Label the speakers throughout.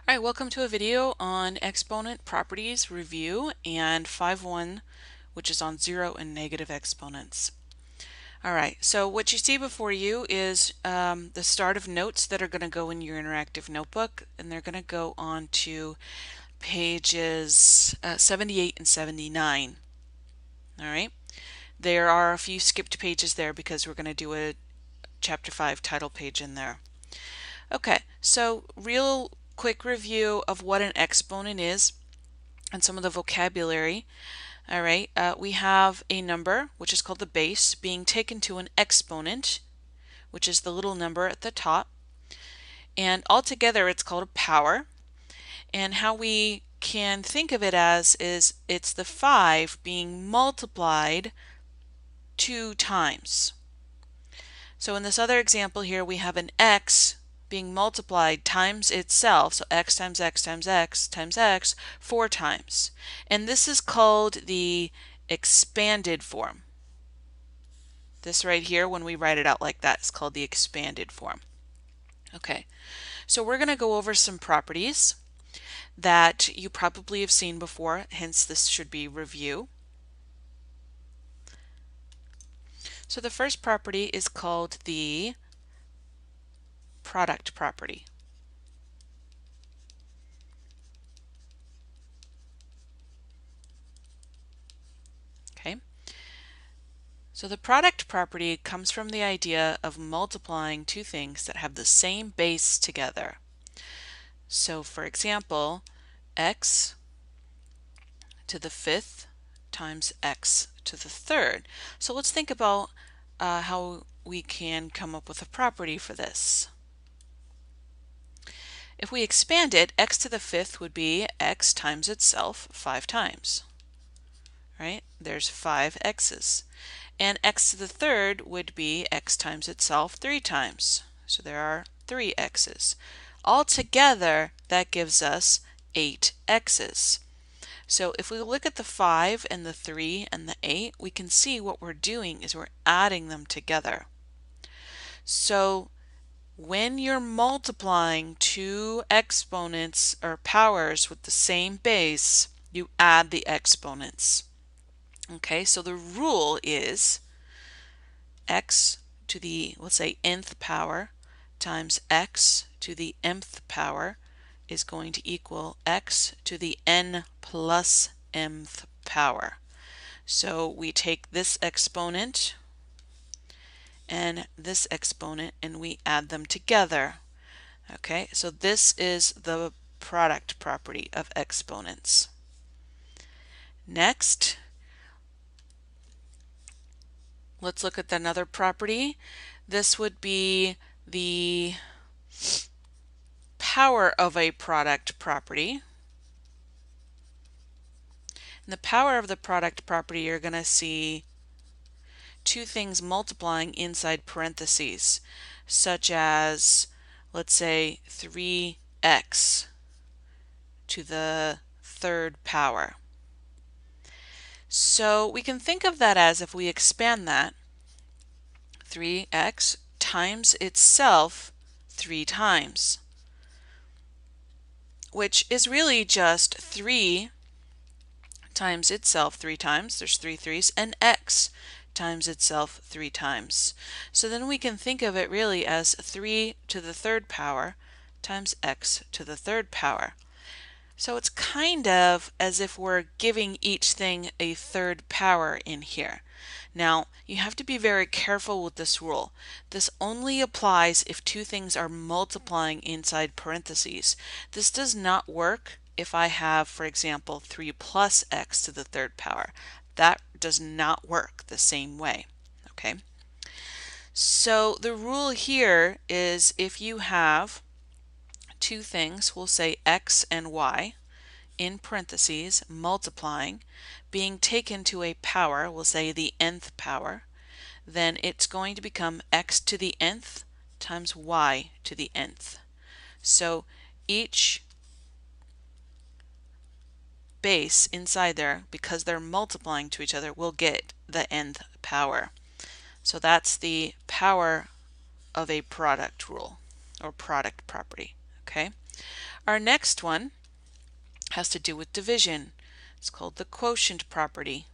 Speaker 1: All right, welcome to a video on exponent properties review and 5.1, which is on zero and negative exponents. All right, so what you see before you is the start of notes that are going to go in your interactive notebook, and they're going to go on to pages 78 and 79. All right, there are a few skipped pages there because we're going to do a chapter 5 title page in there. Okay, so real quick review of what an exponent is and some of the vocabulary. All right, we have a number, which is called the base, being taken to an exponent, which is the little number at the top. And altogether, it's called a power. And how we can think of it as is it's the 5 being multiplied 2 times. So in this other example here, we have an x being multiplied times itself, so x times x times x times x 4 times. And this is called the expanded form. This right here, when we write it out like that, is called the expanded form. Okay, so we're going to go over some properties that you probably have seen before, hence this should be review. So the first property is called the product property. Okay, so the product property comes from the idea of multiplying two things that have the same base together. So for example, x to the 5th times x to the 3rd. So let's think about how we can come up with a property for this. If we expand it, x to the 5th would be x times itself 5 times. Right? There's 5 x's. And x to the 3rd would be x times itself 3 times. So there are 3 x's. Altogether, that gives us 8 x's. So if we look at the 5 and the 3 and the 8, we can see what we're doing is we're adding them together. So when you're multiplying two exponents or powers with the same base, you add the exponents. Okay, so the rule is x to the, let's say, nth power times x to the mth power is going to equal x to the n plus mth power. So we take this exponent and this exponent and we add them together. Okay, so this is the product property of exponents. Next, let's look at another property. This would be the power of a product property. In the power of the product property, you're going to see two things multiplying inside parentheses, such as, let's say, 3x to the 3rd power. So we can think of that as, if we expand that, 3x times itself 3 times, which is really just 3 times itself 3 times, there's 3 3's, and x times itself 3 times. So then we can think of it really as 3 to the 3rd power times x to the 3rd power. So it's kind of as if we're giving each thing a 3rd power in here. Now, you have to be very careful with this rule. This only applies if two things are multiplying inside parentheses. This does not work if I have, for example, 3 plus x to the 3rd power. That does not work the same way. Okay? So the rule here is if you have two things, we'll say x and y, in parentheses, multiplying, being taken to a power, we'll say the nth power, then it's going to become x to the nth times y to the nth. So each base inside there, because they're multiplying to each other, will get the nth power. So that's the power of a product rule or product property. Okay. Our next one has to do with division. It's called the quotient property.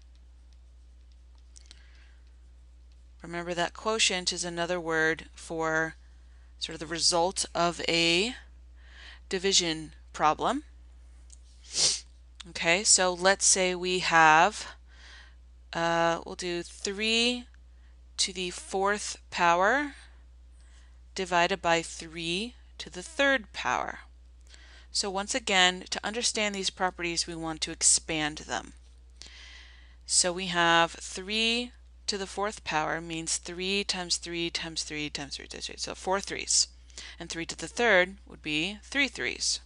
Speaker 1: Remember that quotient is another word for sort of the result of a division problem. Okay, so let's say we have, we'll do 3 to the 4th power divided by 3 to the 3rd power. So once again, to understand these properties, we want to expand them. So we have 3 to the 4th power means 3 times 3 times 3 times 3 times 3. So 4 threes. And 3 to the 3rd would be 3 threes.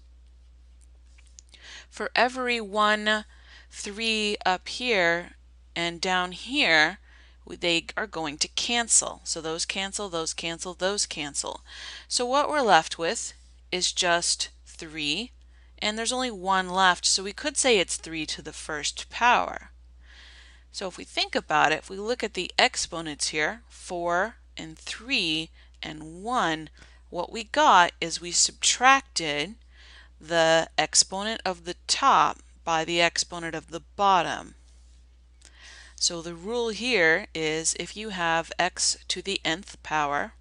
Speaker 1: For every 1 3 up here and down here, they are going to cancel. So those cancel, those cancel, those cancel. So what we're left with is just 3, and there's only 1 left, so we could say it's 3 to the 1st power. So if we think about it, if we look at the exponents here, 4 and 3 and 1, what we got is we subtracted the exponent of the top by the exponent of the bottom. So the rule here is if you have x to the nth power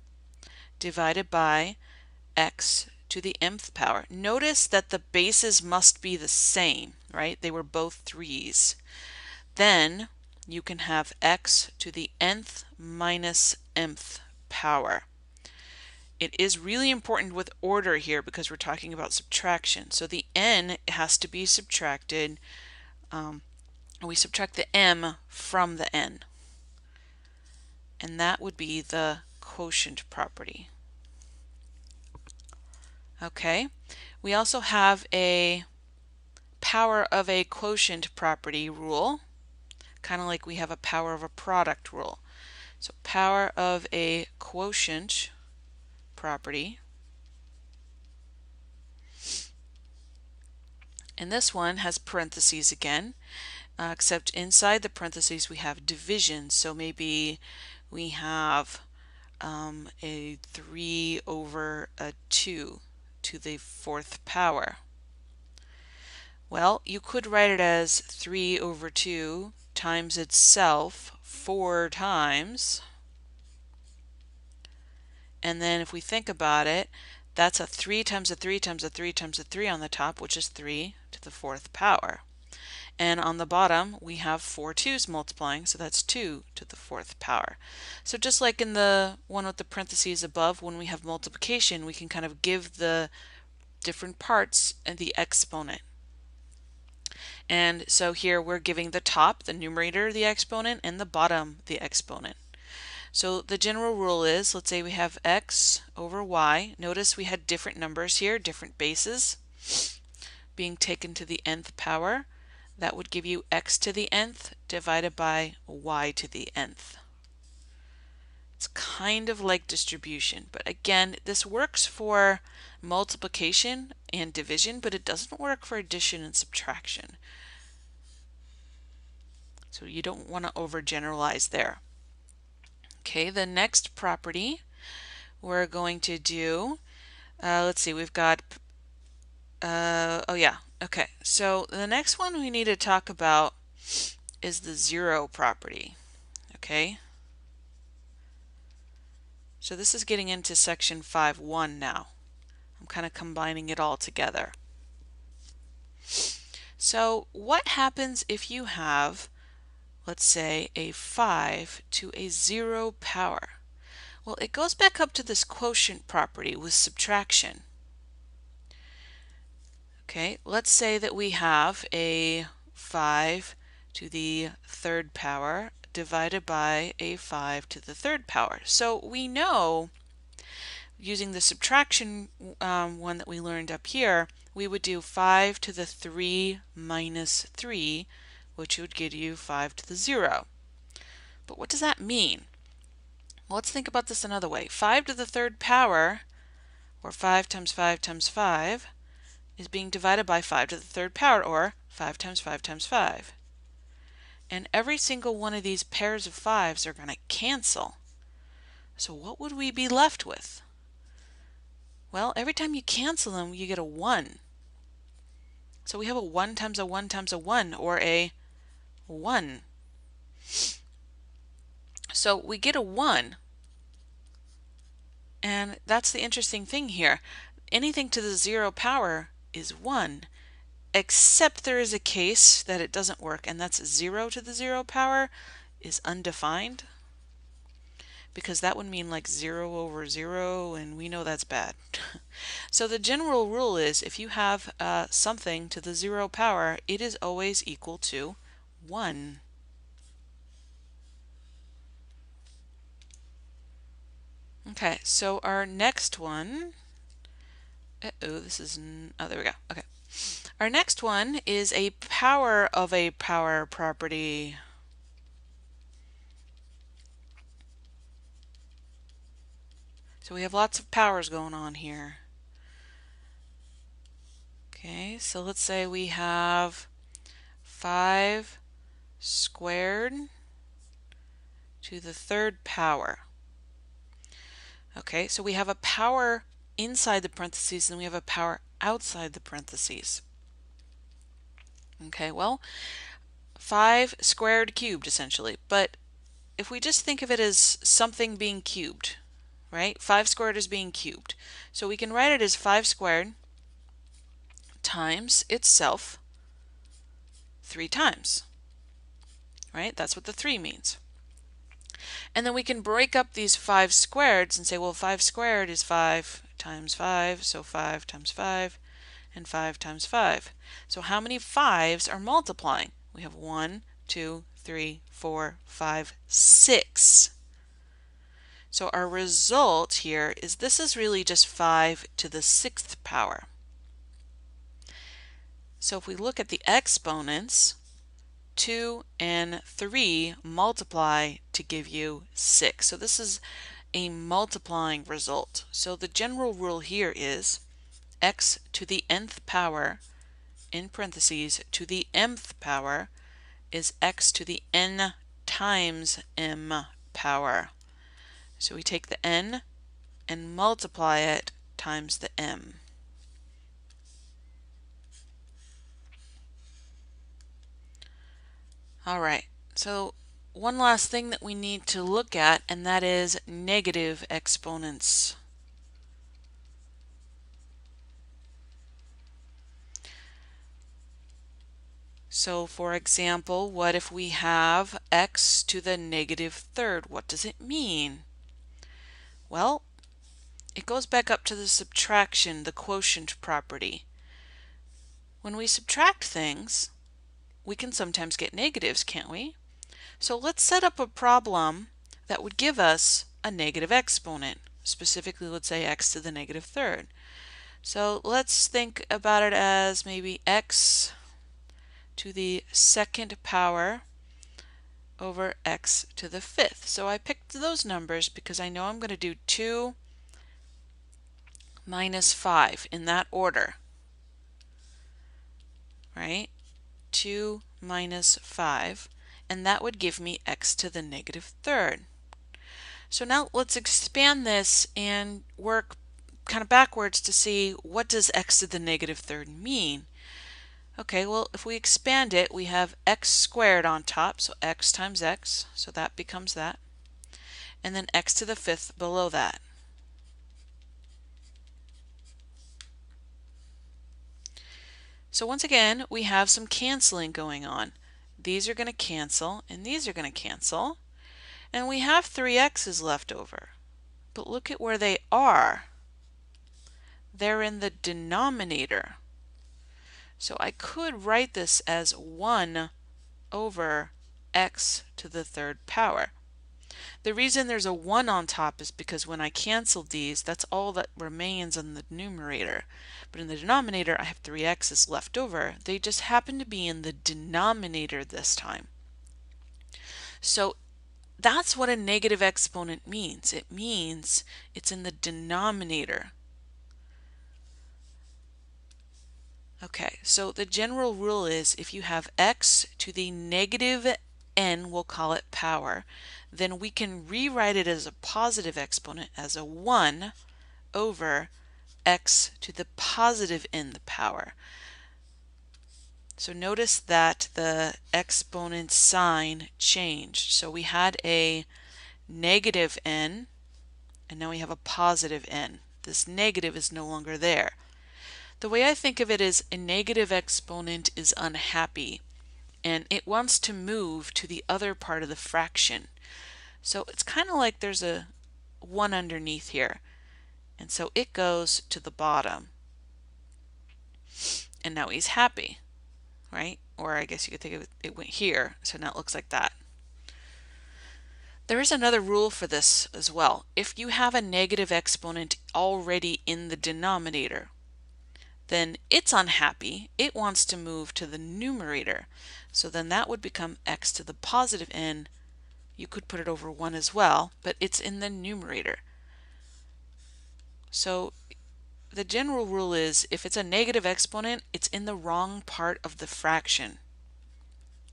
Speaker 1: divided by x to the mth power. Notice that the bases must be the same, right? They were both 3's. Then you can have x to the nth minus mth power. It is really important with order here because we're talking about subtraction. So the n has to be subtracted. We subtract the m from the n. And that would be the quotient property. Okay, we also have a power of a quotient property rule, kind of like we have a power of a product rule. So power of a quotient property. And this one has parentheses again, except inside the parentheses we have division. So maybe we have a 3 over a 2 to the 4th power. Well, you could write it as 3 over 2 times itself 4 times. And then if we think about it, that's a 3 times a 3 times a 3 times a 3 on the top, which is 3 to the 4th power. And on the bottom, we have 4 2's multiplying, so that's 2 to the 4th power. So just like in the one with the parentheses above, when we have multiplication, we can kind of give the different parts and the exponent. And so here we're giving the top, the numerator, the exponent, and the bottom, the exponent. So the general rule is, let's say we have x over y. Notice we had different numbers here, different bases being taken to the nth power. That would give you x to the nth divided by y to the nth. It's kind of like distribution, but again, this works for multiplication and division, but it doesn't work for addition and subtraction. So you don't want to overgeneralize there. Okay, the next property we're going to do, let's see, we've got, oh yeah, okay. So the next one we need to talk about is the zero property, okay? So this is getting into section 5.1 now. I'm kind of combining it all together. So what happens if you have, let's say, a 5 to a 0 power? Well, it goes back up to this quotient property with subtraction. Okay, let's say that we have a 5 to the 3rd power divided by a 5 to the 3rd power. So we know, using the subtraction one that we learned up here, we would do 5 to the 3 minus 3, which would give you 5 to the 0. But what does that mean? Well, let's think about this another way. 5 to the 3rd power, or 5 times 5 times 5, is being divided by 5 to the 3rd power, or 5 times 5 times 5. And every single one of these pairs of 5's are going to cancel. So what would we be left with? Well, every time you cancel them, you get a 1. So we have a 1 times a 1 times a 1, or a 1. So we get a 1, and that's the interesting thing here. Anything to the 0 power is 1, except there is a case that it doesn't work, and that's 0 to the 0 power is undefined, because that would mean like 0 over 0, and we know that's bad. So the general rule is if you have something to the 0 power, it is always equal to 1. Okay, so our next one, this is, oh, there we go. Okay. Our next one is a power of a power property. So we have lots of powers going on here. Okay, so let's say we have 5 squared to the 3rd power. Okay, so we have a power inside the parentheses and we have a power outside the parentheses. Okay, well, 5 squared cubed essentially, but if we just think of it as something being cubed, right? 5 squared is being cubed. So we can write it as 5 squared times itself 3 times, right? That's what the 3 means. And then we can break up these 5 squareds and say, well, 5 squared is 5 times 5, so 5 times 5, and 5 times 5. So how many 5s are multiplying? We have 1, 2, 3, 4, 5, 6. So our result here is this is really just 5 to the 6th power. So if we look at the exponents, 2 and 3 multiply to give you 6. So this is a multiplying result. So the general rule here is x to the nth power, in parentheses, to the mth power is x to the n times m power. So we take the n and multiply it times the m. All right, so one last thing that we need to look at, and that is negative exponents. So for example, what if we have x to the negative 3rd? What does it mean? Well, it goes back up to the subtraction, the quotient property. When we subtract things, we can sometimes get negatives, can't we? So let's set up a problem that would give us a negative exponent. Specifically, let's say x to the negative 3rd. So let's think about it as maybe x to the 2nd power over x to the 5th. So I picked those numbers because I know I'm going to do 2 minus 5 in that order, right? 2 minus 5, and that would give me x to the negative 3rd. So now let's expand this and work kind of backwards to see what does x to the negative 3rd mean. Okay, well, if we expand it, we have x squared on top, so x times x, so that becomes that, and then x to the 5th below that. So once again, we have some canceling going on. These are going to cancel, and these are going to cancel, and we have 3x's left over. But look at where they are. They're in the denominator. So I could write this as 1 over x to the 3rd power. The reason there's a 1 on top is because when I canceled these, that's all that remains in the numerator. But in the denominator, I have 3x's left over. They just happen to be in the denominator this time. So that's what a negative exponent means. It means it's in the denominator. Okay, so the general rule is if you have x to the negative n, we'll call it power, then we can rewrite it as a positive exponent as a 1 over x to the positive n the power. So notice that the exponent sign changed. So we had a negative n, and now we have a positive n. This negative is no longer there. The way I think of it is a negative exponent is unhappy, and it wants to move to the other part of the fraction. So it's kind of like there's a 1 underneath here, and so it goes to the bottom. And now he's happy, right? Or I guess you could think of it went here, so now it looks like that. There is another rule for this as well. If you have a negative exponent already in the denominator, then it's unhappy. It wants to move to the numerator. So then that would become x to the positive n. You could put it over 1 as well, but it's in the numerator. So the general rule is if it's a negative exponent, it's in the wrong part of the fraction.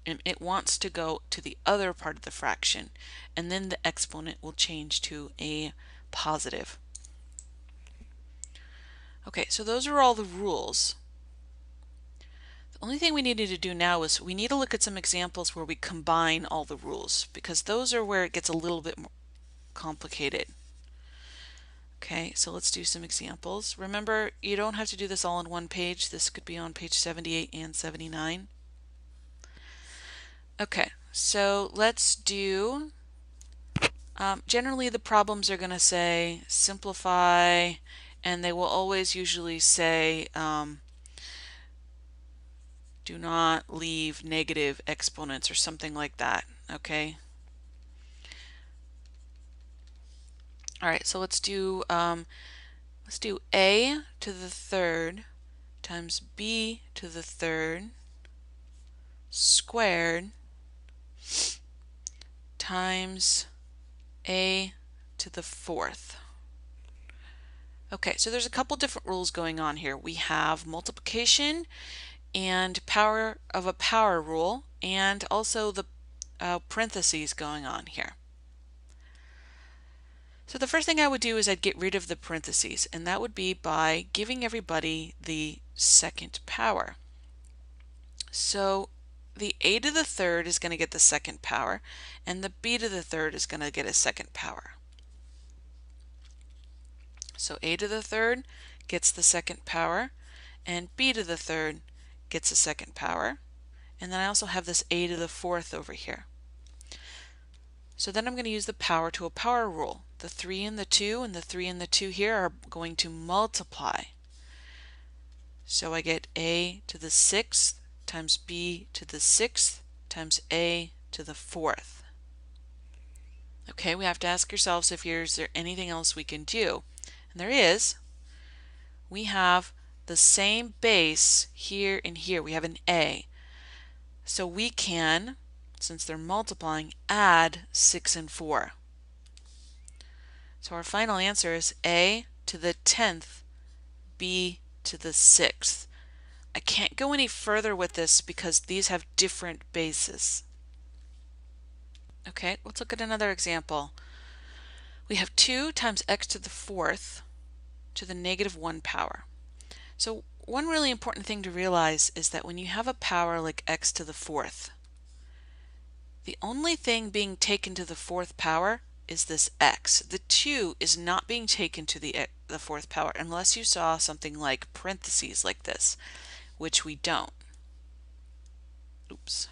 Speaker 1: And it wants to go to the other part of the fraction, and then the exponent will change to a positive. Okay, so those are all the rules. The only thing we needed to do now is we need to look at some examples where we combine all the rules, because those are where it gets a little bit more complicated. Okay, so let's do some examples. Remember, you don't have to do this all on one page. This could be on page 78 and 79. Okay, so let's do, generally the problems are going to say simplify, and they will always usually say do not leave negative exponents or something like that, okay? All right, so let's do a to the third times b to the third squared times a to the fourth. Okay, so there's a couple different rules going on here. We have multiplication and power of a power rule, and also the parentheses going on here. So the first thing I would do is I'd get rid of the parentheses, and that would be by giving everybody the second power. So the a to the third is going to get the second power, and the b to the third is going to get a second power. So a to the third gets the second power, and b to the third gets a second power. And then I also have this a to the fourth over here. So then I'm going to use the power to a power rule. The 3 and the 2 and the 3 and the 2 here are going to multiply. So I get a to the sixth times b to the sixth times a to the fourth. Okay, we have to ask ourselves if is there anything else we can do? And there is. We have the same base here and here. We have an a. So we can, since they're multiplying, add 6 and 4. So our final answer is a to the 10th, b to the 6th. I can't go any further with this because these have different bases. Okay, let's look at another example. We have 2 times x to the 4th to the negative 1 power. So one really important thing to realize is that when you have a power like x to the 4th, the only thing being taken to the 4th power is this x. The 2 is not being taken to the 4th power unless you saw something like parentheses like this, which we don't. Oops.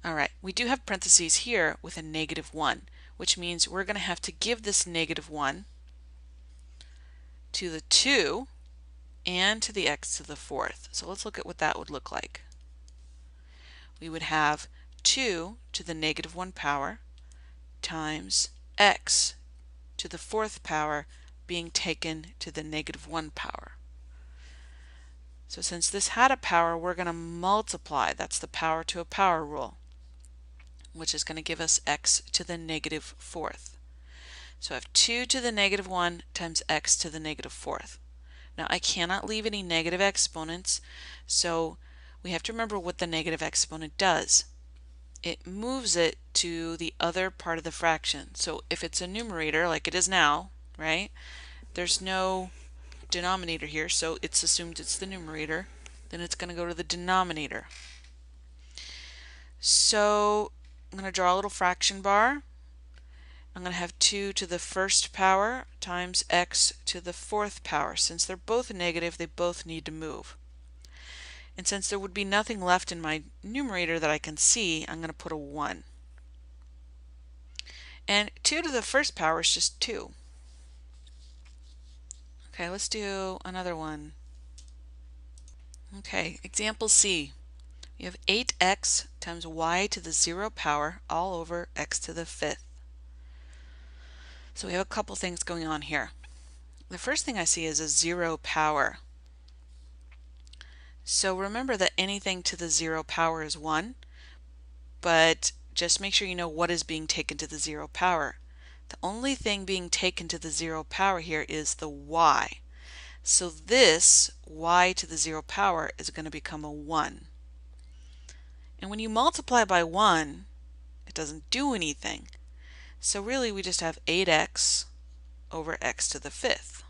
Speaker 1: All right, we do have parentheses here with a negative 1, which means we're going to have to give this negative 1 to the 2 and to the x to the 4th. So let's look at what that would look like. We would have 2 to the negative 1 power times x to the 4th power being taken to the negative 1 power. So since this had a power, we're going to multiply. That's the power to a power rule, which is going to give us x to the negative 4th. So I have 2 to the negative 1 times x to the negative 4th. Now I cannot leave any negative exponents, so we have to remember what the negative exponent does. It moves it to the other part of the fraction. So if it's a numerator, like it is now, right, there's no denominator here, so it's assumed it's the numerator. then it's going to go to the denominator. So I'm going to draw a little fraction bar. I'm going to have 2 to the first power times x to the fourth power. Since they're both negative, they both need to move. And since there would be nothing left in my numerator that I can see, I'm going to put a 1. And 2 to the first power is just 2. Okay, let's do another one. Okay, example C. We have 8x times y to the 0 power all over x to the fifth. So we have a couple things going on here. The first thing I see is a 0 power. So remember that anything to the 0 power is 1, but just make sure you know what is being taken to the 0 power. The only thing being taken to the 0 power here is the y. So this y to the 0 power is going to become a 1. And when you multiply by 1, it doesn't do anything. So really we just have 8x over x to the fifth.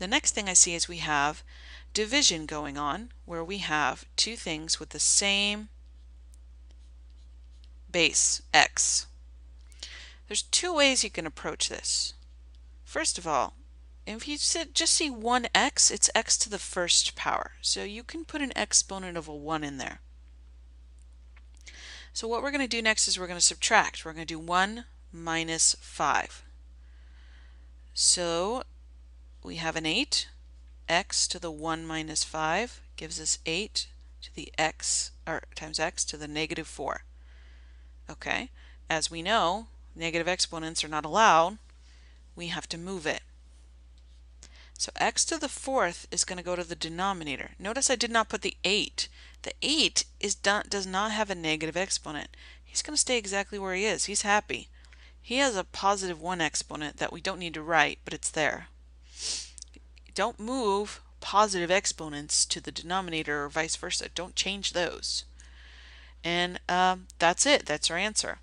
Speaker 1: The next thing I see is we have division going on, where we have two things with the same base, x. There's two ways you can approach this. First of all, if you just see one x, it's x to the first power. So you can put an exponent of a 1 in there. So what we're going to do next is we're going to subtract. We're going to do 1 minus 5. So we have an 8. X to the 1 minus 5 gives us 8 to the x, or times x to the negative 4. Okay, as we know, negative exponents are not allowed. We have to move it. So x to the fourth is going to go to the denominator. Notice I did not put the 8. The 8 does not have a negative exponent. He's going to stay exactly where he is. He's happy. He has a positive 1 exponent that we don't need to write, but it's there. Don't move positive exponents to the denominator or vice versa. Don't change those. And that's it. That's our answer.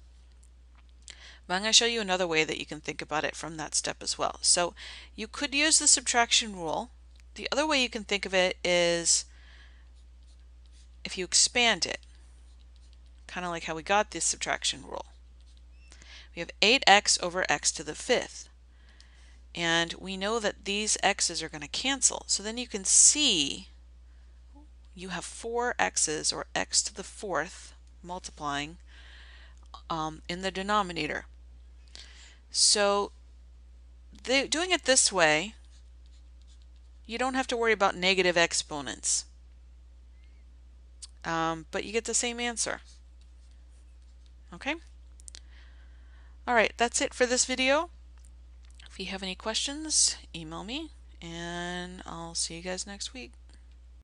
Speaker 1: But I'm going to show you another way that you can think about it from that step as well. So you could use the subtraction rule. The other way you can think of it is if you expand it, kind of like how we got this subtraction rule. We have 8x over x to the fifth. And we know that these x's are going to cancel. So then you can see you have 4 x's, or x to the fourth, multiplying in the denominator. So doing it this way, you don't have to worry about negative exponents. But you get the same answer. Okay? Alright, that's it for this video. If you have any questions, email me, and I'll see you guys next week.